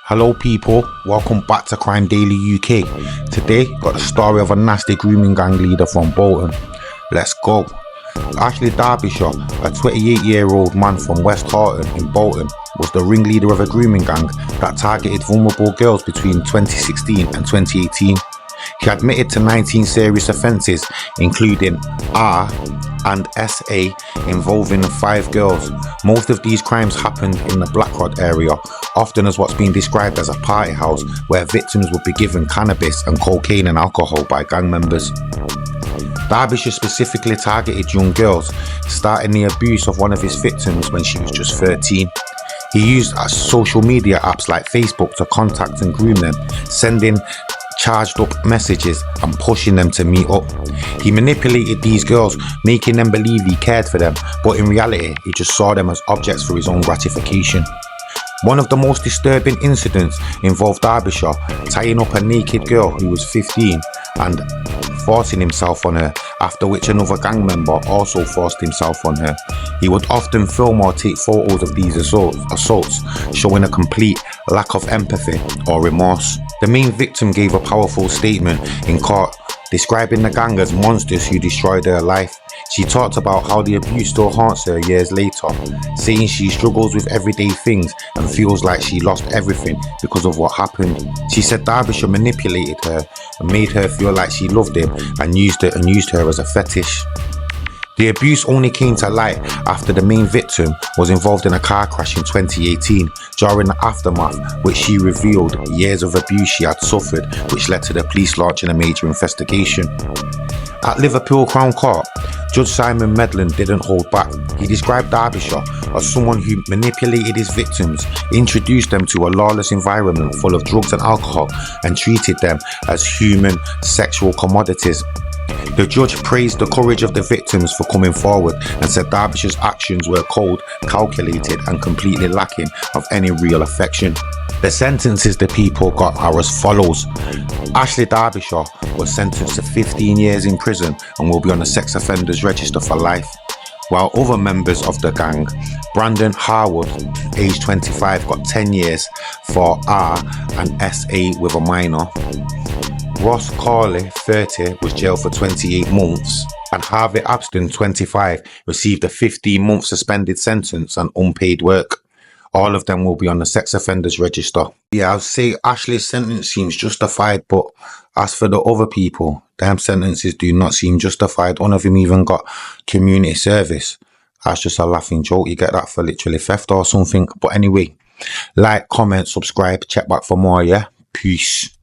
Hello people, welcome back to Crime Daily UK. Today, got the story of a nasty grooming gang leader from Bolton. Let's go. Ashley Derbyshire, a 28-year-old man from West Horton in Bolton, was the ringleader of a grooming gang that targeted vulnerable girls between 2016 and 2018. He admitted to 19 serious offences, including R and SA, involving 5 girls. Most of these crimes happened in the Blackrod area, often as what's been described as a party house where victims would be given cannabis and cocaine and alcohol by gang members. Derbyshire specifically targeted young girls, starting the abuse of one of his victims when she was just 13. He used social media apps like Facebook to contact and groom them, sending charged up messages and pushing them to meet up. He manipulated these girls, making them believe he cared for them, but in reality he just saw them as objects for his own gratification. One of the most disturbing incidents involved Derbyshire tying up a naked girl who was 15 and forcing himself on her, after which another gang member also forced himself on her. He would often film or take photos of these assaults, showing a complete lack of empathy or remorse. The main victim gave a powerful statement in court, describing the gang as monsters who destroyed her life. She talked about how the abuse still haunts her years later, saying she struggles with everyday things and feels like she lost everything because of what happened. She said Derbyshire manipulated her and made her feel like she loved him and used her as a fetish. The abuse only came to light after the main victim was involved in a car crash in 2018, during the aftermath, which she revealed years of abuse she had suffered, which led to the police launching a major investigation. At Liverpool Crown Court, Judge Simon Medlin didn't hold back. He described Derbyshire as someone who manipulated his victims, introduced them to a lawless environment full of drugs and alcohol, and treated them as human sexual commodities. The judge praised the courage of the victims for coming forward and said Derbyshire's actions were cold, calculated and completely lacking of any real affection. The sentences the people got are as follows. Ashley Derbyshire was sentenced to 15 years in prison and will be on the sex offenders register for life, while other members of the gang, Brandon Harwood, age 25, got 10 years for R and SA with a minor. Ross Corley, 30, was jailed for 28 months, and Harvey Abston, 25, received a 15-month suspended sentence and unpaid work. All of them will be on the sex offenders register. Yeah, I'll say Ashley's sentence seems justified, but as for the other people, them sentences do not seem justified. One of them even got community service. That's just a laughing joke. You get that for literally theft or something. But anyway, like, comment, subscribe, check back for more, yeah? Peace.